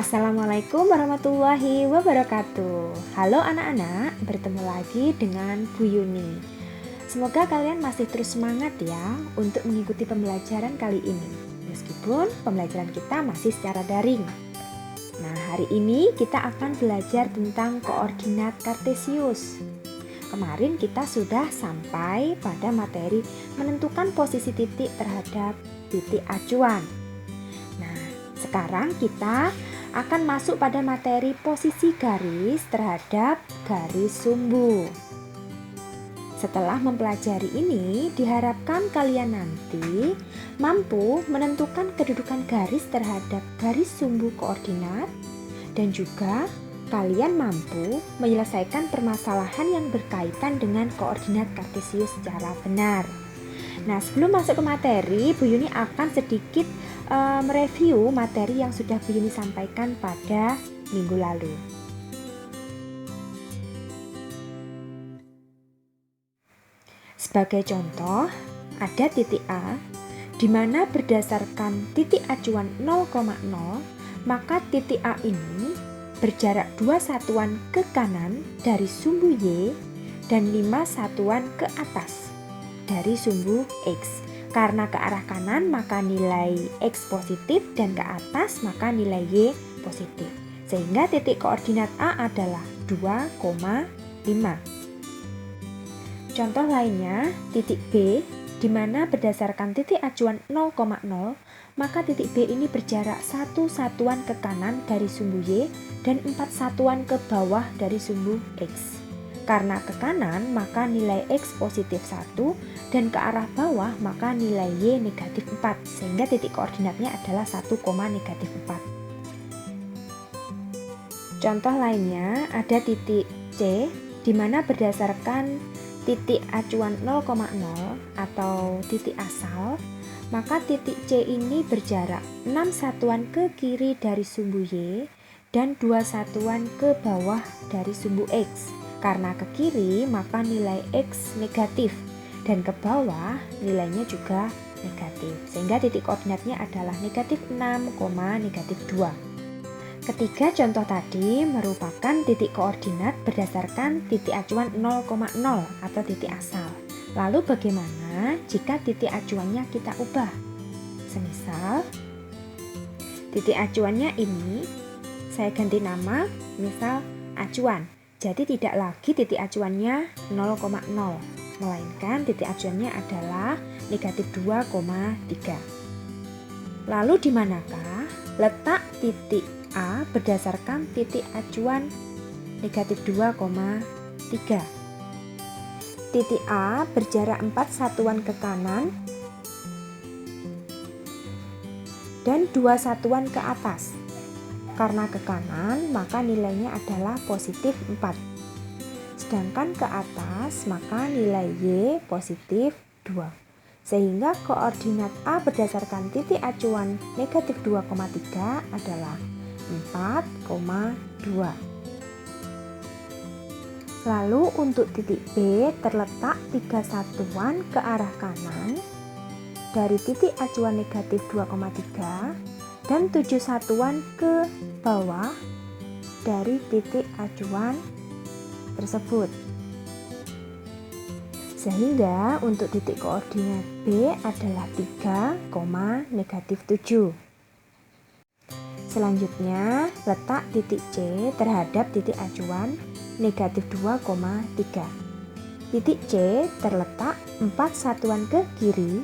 Assalamualaikum warahmatullahi wabarakatuh. Halo anak-anak, bertemu lagi dengan Bu Yuni. Semoga kalian masih terus semangat ya untuk mengikuti pembelajaran kali ini, meskipun pembelajaran kita masih secara daring. Nah, hari ini kita akan belajar tentang koordinat kartesius. Kemarin kita sudah sampai pada materi menentukan posisi titik terhadap titik acuan. Nah, sekarang kita akan masuk pada materi posisi garis terhadap garis sumbu. Setelah mempelajari ini, diharapkan kalian nanti mampu menentukan kedudukan garis terhadap garis sumbu koordinat dan juga kalian mampu menyelesaikan permasalahan yang berkaitan dengan koordinat kartesius secara benar. Nah, sebelum masuk ke materi, Bu Yuni akan sedikit mereview materi yang sudah Bu Yuni sampaikan pada minggu lalu. Sebagai contoh, ada titik A, di mana berdasarkan titik acuan 0,0, maka titik A ini berjarak 2 satuan ke kanan dari sumbu Y dan 5 satuan ke atas dari sumbu X. Karena ke arah kanan maka nilai X positif dan ke atas maka nilai Y positif. Sehingga titik koordinat A adalah 2,5. Contoh lainnya, titik B, di mana berdasarkan titik acuan 0,0, maka titik B ini berjarak 1 satuan ke kanan dari sumbu Y dan 4 satuan ke bawah dari sumbu X. Karena ke kanan maka nilai X positif 1 dan ke arah bawah maka nilai Y negatif 4, sehingga titik koordinatnya adalah 1, negatif 4. Contoh lainnya ada titik C, di mana berdasarkan titik acuan 0,0 atau titik asal, maka titik C ini berjarak 6 satuan ke kiri dari sumbu Y dan 2 satuan ke bawah dari sumbu X. Karena ke kiri maka nilai X negatif dan ke bawah nilainya juga negatif, sehingga titik koordinatnya adalah negatif 6, negatif 2. Ketiga contoh tadi merupakan titik koordinat berdasarkan titik acuan 0,0 atau titik asal. Lalu bagaimana jika titik acuannya kita ubah? Semisal titik acuannya ini saya ganti nama, misal acuan. Jadi tidak lagi titik acuannya 0,0, melainkan titik acuannya adalah negatif 2,3. Lalu di manakah letak titik A berdasarkan titik acuan negatif 2,3? Titik A berjarak 4 satuan ke kanan dan 2 satuan ke atas. Karena ke kanan maka nilainya adalah positif 4. Sedangkan ke atas maka nilai Y positif 2. Sehingga koordinat A berdasarkan titik acuan negatif 2,3 adalah 4,2. Lalu untuk titik B terletak 3 satuan ke arah kanan dari titik acuan negatif 2,3 dan 7 satuan ke bawah dari titik acuan tersebut. Sehingga untuk titik koordinat B adalah 3, negatif 7. Selanjutnya, letak titik C terhadap titik acuan negatif 2,3. Titik C terletak 4 satuan ke kiri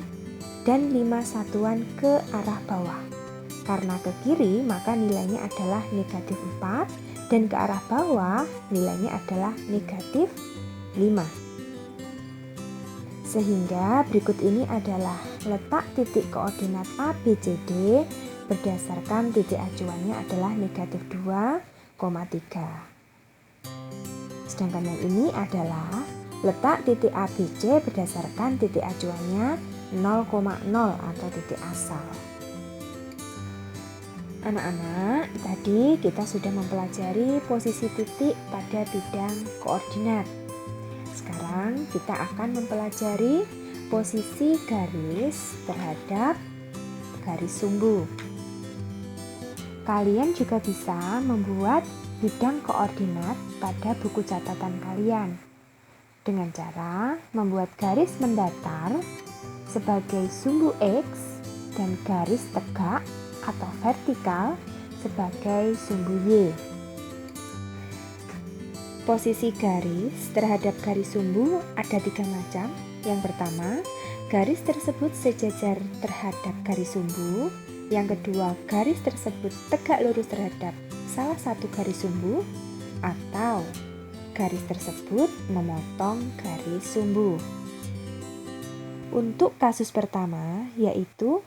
dan 5 satuan ke arah bawah. Karena ke kiri maka nilainya adalah negatif 4 dan ke arah bawah nilainya adalah negatif 5. Sehingga berikut ini adalah letak titik koordinat A, B, C, D berdasarkan titik acuannya adalah negatif 2,3. Sedangkan yang ini adalah letak titik A, B, C berdasarkan titik acuannya 0,0 atau titik asal. Anak-anak, tadi kita sudah mempelajari posisi titik pada bidang koordinat. Sekarang kita akan mempelajari posisi garis terhadap garis sumbu. Kalian juga bisa membuat bidang koordinat pada buku catatan kalian dengan cara membuat garis mendatar sebagai sumbu X dan garis tegak atau vertikal sebagai sumbu Y. Posisi garis terhadap garis sumbu ada 3 macam. Yang pertama, garis tersebut sejajar terhadap garis sumbu. Yang kedua, garis tersebut tegak lurus terhadap salah satu garis sumbu, atau garis tersebut memotong garis sumbu. Untuk kasus pertama, yaitu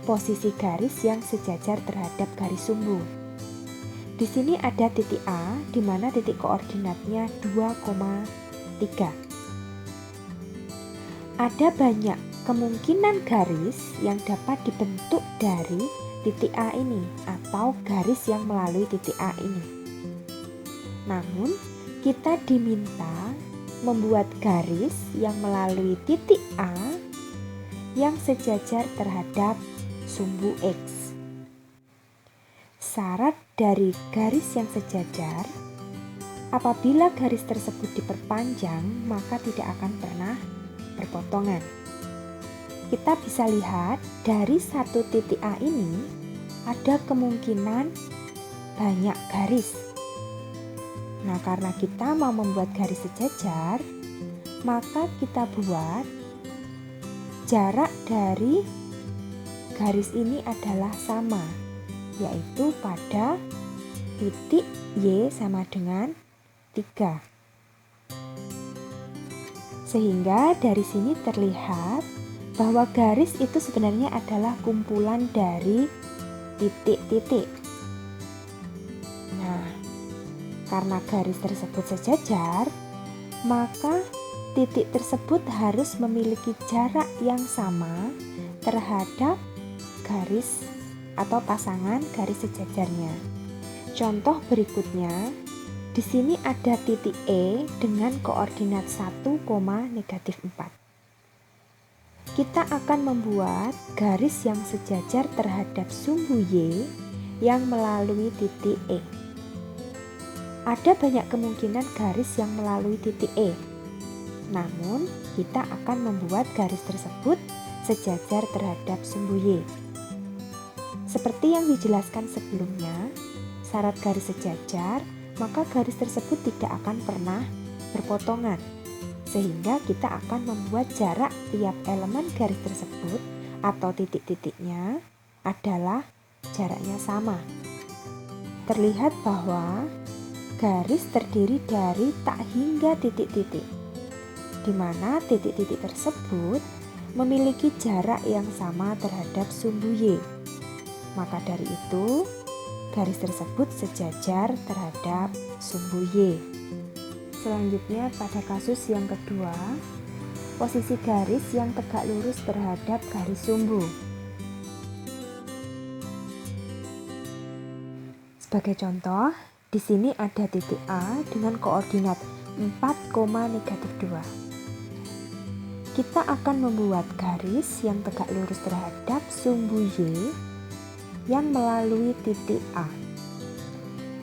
posisi garis yang sejajar terhadap garis sumbu. Di sini ada titik A, di mana titik koordinatnya 2,3. Ada banyak kemungkinan garis yang dapat dibentuk dari titik A ini atau garis yang melalui titik A ini. Namun, kita diminta membuat garis yang melalui titik A yang sejajar terhadap sumbu X. Syarat dari garis yang sejajar, apabila garis tersebut diperpanjang, maka tidak akan pernah berpotongan. Kita bisa lihat dari satu titik A ini ada kemungkinan banyak garis. Nah, karena kita mau membuat garis sejajar, maka kita buat jarak dari garis ini adalah sama, yaitu pada titik Y sama dengan 3. Sehingga dari sini terlihat bahwa garis itu sebenarnya adalah kumpulan dari titik-titik. Nah, karena garis tersebut sejajar, maka titik tersebut harus memiliki jarak yang sama terhadap garis atau pasangan garis sejajarnya. Contoh berikutnya, di sini ada titik E dengan koordinat 1,-4. Kita akan membuat garis yang sejajar terhadap sumbu Y yang melalui titik E. Ada banyak kemungkinan garis yang melalui titik E. Namun, kita akan membuat garis tersebut sejajar terhadap sumbu Y. Seperti yang dijelaskan sebelumnya, syarat garis sejajar, maka garis tersebut tidak akan pernah berpotongan, sehingga kita akan membuat jarak tiap elemen garis tersebut atau titik-titiknya adalah jaraknya sama. Terlihat bahwa garis terdiri dari tak hingga titik-titik, di mana titik-titik tersebut memiliki jarak yang sama terhadap sumbu Y. Maka dari itu, garis tersebut sejajar terhadap sumbu Y. Selanjutnya pada kasus yang kedua, posisi garis yang tegak lurus terhadap garis sumbu. Sebagai contoh, di sini ada titik A dengan koordinat 4,-2. Kita akan membuat garis yang tegak lurus terhadap sumbu Y yang melalui titik A.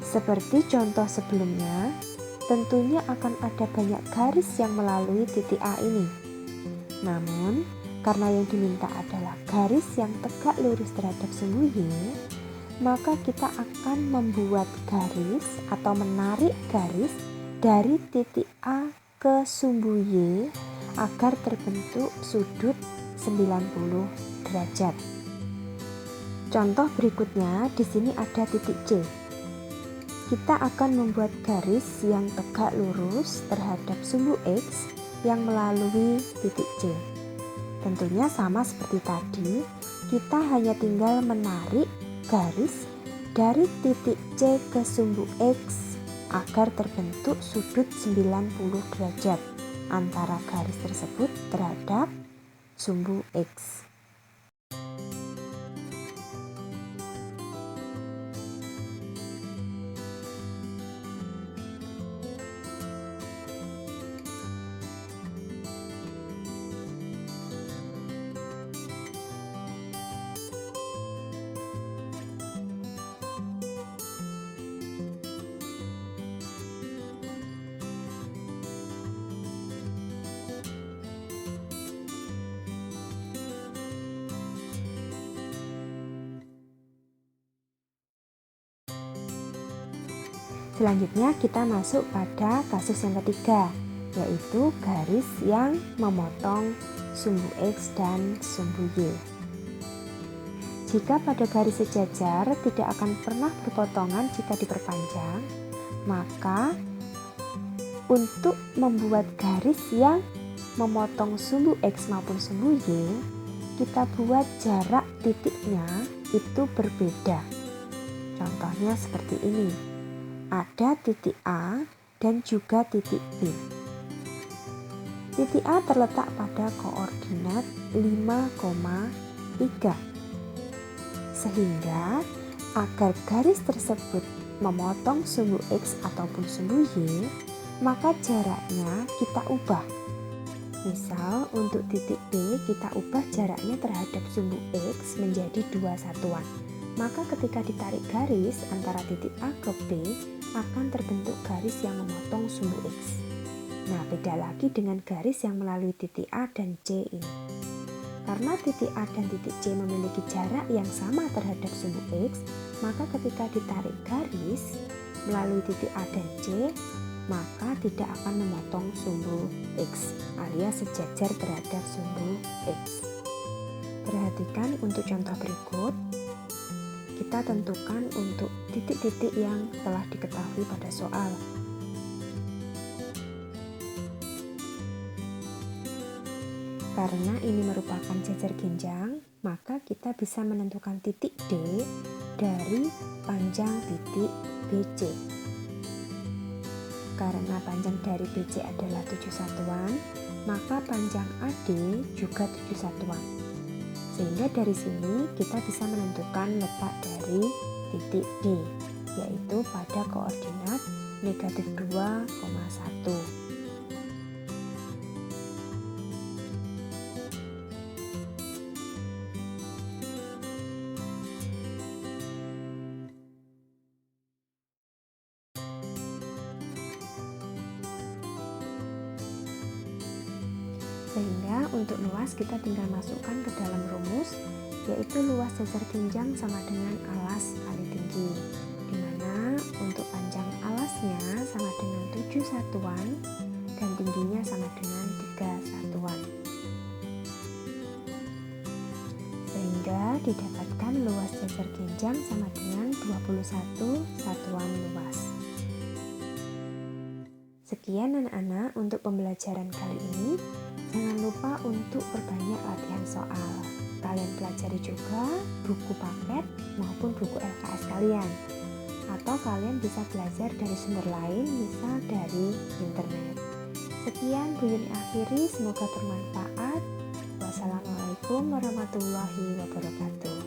Seperti contoh sebelumnya, tentunya akan ada banyak garis yang melalui titik A ini. Namun, karena yang diminta adalah garis yang tegak lurus terhadap sumbu Y, maka kita akan membuat garis atau menarik garis dari titik A ke sumbu Y agar terbentuk sudut 90 derajat. Contoh berikutnya, di sini ada titik C. Kita akan membuat garis yang tegak lurus terhadap sumbu X yang melalui titik C. Tentunya sama seperti tadi, kita hanya tinggal menarik garis dari titik C ke sumbu X agar terbentuk sudut 90 derajat antara garis tersebut terhadap sumbu X. Selanjutnya kita masuk pada kasus yang ketiga, yaitu garis yang memotong sumbu X dan sumbu Y. Jika pada garis sejajar tidak akan pernah berpotongan jika diperpanjang, maka untuk membuat garis yang memotong sumbu X maupun sumbu Y, kita buat jarak titiknya itu berbeda. Contohnya seperti ini. Ada titik A dan juga titik B. Titik A terletak pada koordinat 5,3. Sehingga agar garis tersebut memotong sumbu X ataupun sumbu Y, maka jaraknya kita ubah. Misal untuk titik B kita ubah jaraknya terhadap sumbu X menjadi 2 satuan. Maka ketika ditarik garis antara titik A ke B akan terbentuk garis yang memotong sumbu X. Nah, beda lagi dengan garis yang melalui titik A dan C ini. Karena titik A dan titik C memiliki jarak yang sama terhadap sumbu X, maka ketika ditarik garis melalui titik A dan C, maka tidak akan memotong sumbu X alias sejajar terhadap sumbu X. Perhatikan untuk contoh berikut. Kita tentukan untuk titik-titik yang telah diketahui pada soal. Karena ini merupakan jajar genjang, maka kita bisa menentukan titik D dari panjang titik BC. Karena panjang dari BC adalah 7 satuan, maka panjang AD juga 7 satuan. Sehingga dari sini kita bisa menentukan letak dari titik D, yaitu pada koordinat negatif 2,1. Sehingga untuk luas kita tinggal masukkan ke dalam rumus, yaitu luas jajar genjang sama dengan alas kali tinggi, di mana untuk panjang alasnya sama dengan 7 satuan dan tingginya sama dengan 3 satuan. Sehingga didapatkan luas jajar genjang sama dengan 21 satuan luas. Sekian anak-anak untuk pembelajaran kali ini. Jangan lupa untuk perbanyak latihan soal. Kalian pelajari juga buku paket maupun buku LKS kalian. Atau kalian bisa belajar dari sumber lain, misal dari internet. Sekian Bu Yuni akhiri, semoga bermanfaat. Wassalamualaikum warahmatullahi wabarakatuh.